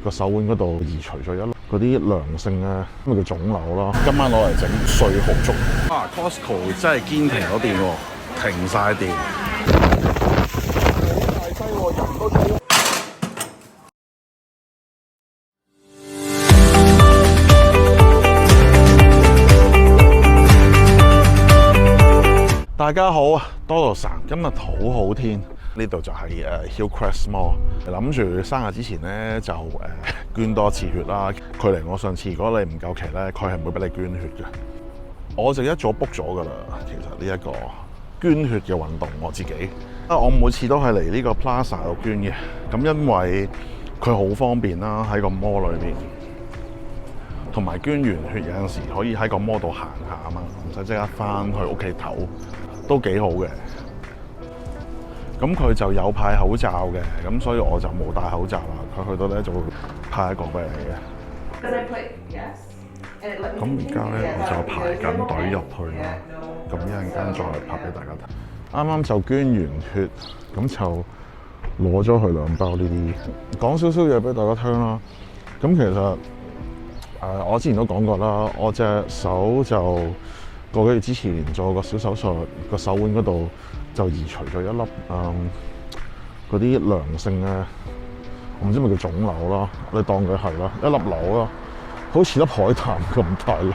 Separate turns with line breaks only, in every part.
個手腕嗰度移除咗一粒嗰啲良性嘅咩叫腫瘤咯。今晚攞嚟整碎蠔粥。Costco 真係堅停咗電喎，停晒電。好大劑喎，人都冇。大家好啊，多謝今日好好天，呢度就係Hillcrest Mall。諗住生日之前咧就捐多次血啦。距離我上次如果你唔夠期咧，佢係唔會俾你捐血嘅。我就一早 book 咗㗎啦。其實呢一個捐血嘅運動，我自己我每次都係嚟呢個 Plaza 度捐嘅。咁因為佢好方便啦，喺個 mall 裏面，同埋捐完血有陣時可以喺個 mall 度行下啊嘛，唔使即刻翻去屋企唞。都幾好嘅，咁佢就有派口罩嘅，咁所以我就冇戴口罩啦。佢去到咧就會派一個俾你嘅。咁而家咧我就排緊隊入去啦，咁一陣間再拍俾大家睇。啱啱就捐完血，咁就攞咗佢2包呢啲。講少少嘢俾大家聽啦。咁其實我之前都講過啦，我隻手就個幾月之前做個小手術，個手腕嗰度就移除咗一粒嗰啲良性嘅，我唔知咪叫腫瘤啦，你當佢係啦，一粒瘤啦，好似粒海膽咁大粒，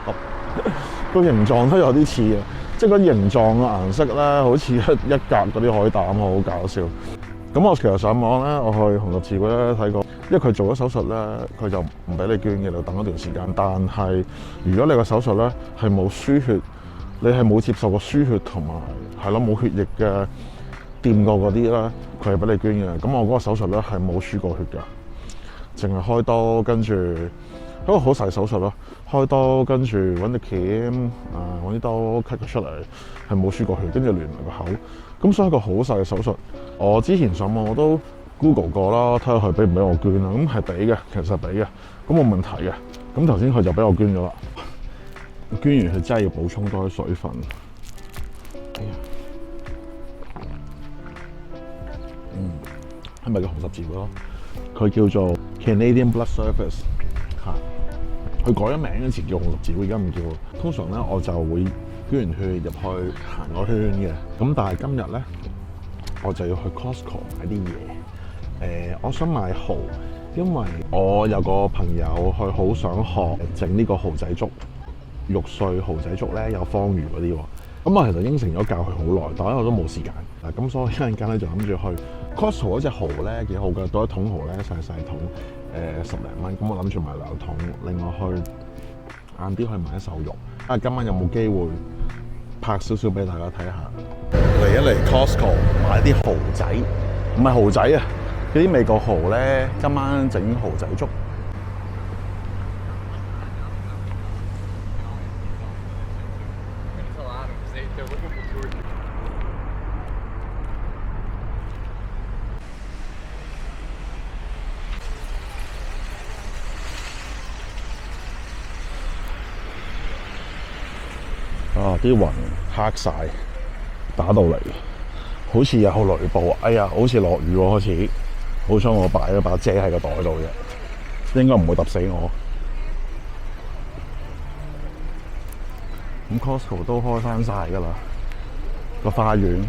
個形狀都有啲似嘅，即係個形狀嘅顏色咧，好似一格嗰啲海膽，好搞笑。咁我其實上網咧，我去紅十字會咧睇過，因為佢做咗手術咧，佢就唔俾你捐嘅，你等一段時間。但係如果你個手術咧係冇輸血，你係冇接受過輸血同埋係咯冇血液嘅掂過嗰啲咧，佢係俾你捐嘅。咁我嗰個手術咧係冇輸過血㗎，淨係開刀跟住一個好細手術咯，開刀跟住揾啲鉗揾啲刀 cut 佢出嚟，係冇輸過血，跟住連埋個口。咁所以一個好細嘅手術。我之前上網我都 Google 過啦，睇下佢俾唔俾我捐啦。咁係俾嘅，其實俾嘅，咁冇問題嘅。咁頭先佢就俾我捐咗啦。捐完佢真係要補充多啲水分。哎呀，係咪叫紅十字會咯？佢叫做 Canadian Blood Service 嚇。佢改咗名嗰時叫紅十字會，而家唔叫。通常咧我就會捐完血入去行個圈嘅。咁但係今日咧，我就要去 Costco 買啲嘢。我想買蠔，因為我有個朋友佢好想學整呢個蠔仔粥。肉碎蠔仔粥咧有方魚嗰啲喎，咁我其實應承咗教佢好耐，但係我都冇時間嗱，咁所以一陣間咧就諗住去 Costco 嗰隻蠔咧幾好嘅，多一桶蠔咧細桶，10零蚊，咁我諗住買2桶，另外去晏啲去買一手肉。今晚有冇機會拍少少俾大家睇下？嚟一嚟 Costco 買啲蠔仔，唔係蠔仔啊，嗰啲美國蠔咧，今晚整蠔仔粥。啲雲黑晒，打到嚟，好似有雷暴。哎呀，好似落雨喎，開始。好彩我擺咗把遮喺個袋度啫，應該唔會揼死我。咁 Costco 都開翻晒㗎啦，個花園。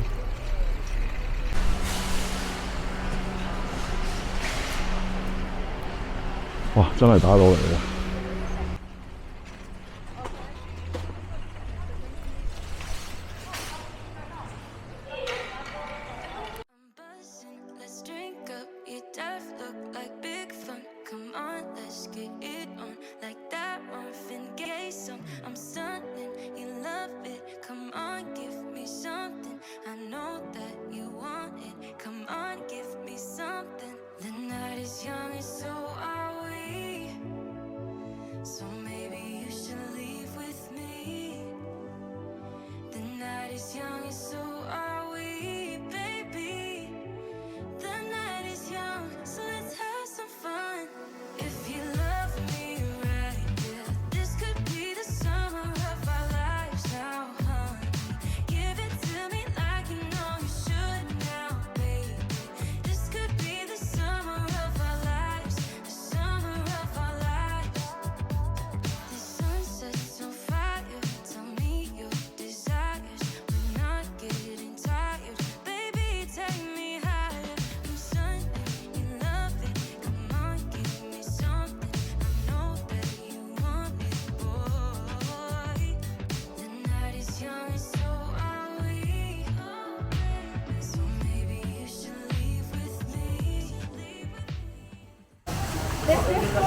哇！真係打到嚟嘅。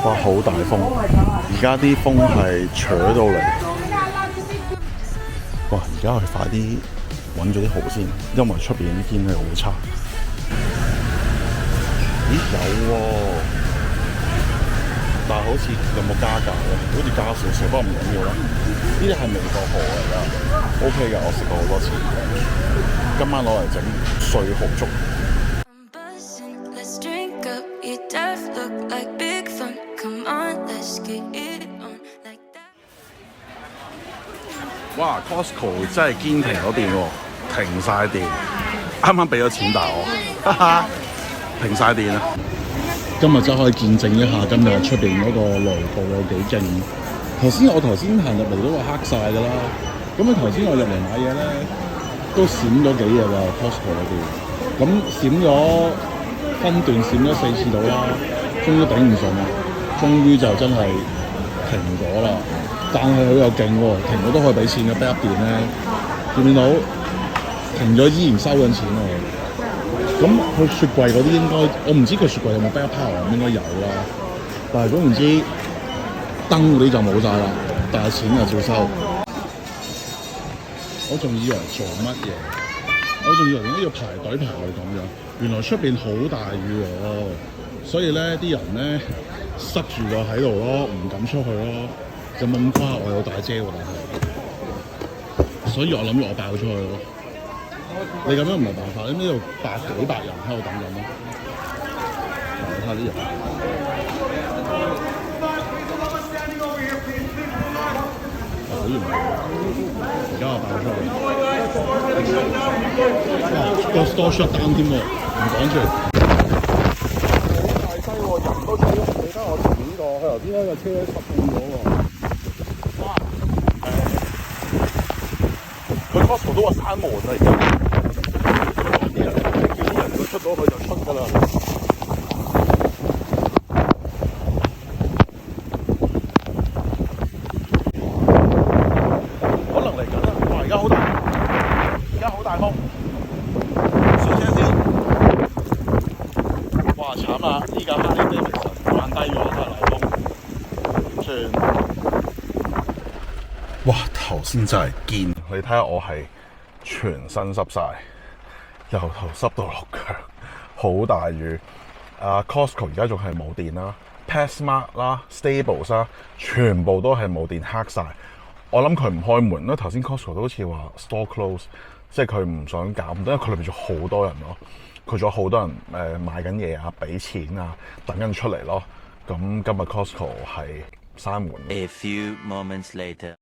哇，好大風！而家啲風係扯到嚟。哇！而家我哋快啲揾咗啲蠔先，因為出邊啲天氣好差。咦，有喎，但係好似有冇加價咧？好似加少少，不過唔緊要啦。呢啲係美國蠔嚟㗎，OK 㗎，我食過好多次。今晚攞嚟整碎蠔粥。哇 ！Costco 真係堅停咗電喎，停晒電。啱啱俾咗錢大我，哈哈，停晒電啦！今日真係可以見證一下今日出邊嗰個雷暴有幾勁。我頭先行入嚟都話黑晒㗎啦。咁啊頭先我入嚟買嘢咧，都閃咗幾日啦 Costco 嗰邊。咁閃咗分段閃咗4次到啦，終於頂唔順啦，終於就真係停咗啦。但係佢又勁喎，停咗都可以俾錢嘅 backup 電咧，見唔見到？停咗依然收緊錢喎。咁佢雪櫃嗰啲應該，我唔知佢雪櫃有冇 backup power， 應該有啦。但係總言之，燈嗰啲就冇晒啦，但係錢就照收。我仲以為做乜嘢？我仲以為點解要排隊排到咁樣？原來出邊好大雨喎，所以咧啲人咧塞住咗喺度咯，唔敢出去咯。就冇咁誇，我有大遮喎，但係，所以我諗住我爆出去咯。你咁樣唔係辦法，你呢度幾百人喺度等緊咯。睇下啲人，好嚴重！而家我爆出去，哇！個 store shut down 添喎，唔講住。好大劑喎，人都睇唔睇得我前面個，佢頭先咧個車插半咗喎。佢 Costco 都話閂門啦，而家啲人叫啲人佢出到去就出㗎啦。可能嚟緊啦！哇！而家好大風，小車先。哇！慘啦！依架哈利戴維森慣低咗，真係嚟風，點算？哇！頭先真係堅，你睇下我係全身濕晒，由頭濕到落腳，好大雨。Costco 而家仲係冇電啦 ，PetSmart 啦 ，Staples 啦，全部都係冇電黑晒。我諗佢唔開門，因為頭先 Costco 都好似話 store close， 即係佢唔想搞咁多，因為佢裏邊仲好多人咯，佢仲有好多人買緊嘢啊，俾錢啊，等緊出嚟咯。咁今日 Costco 係閂門。
A few moments later.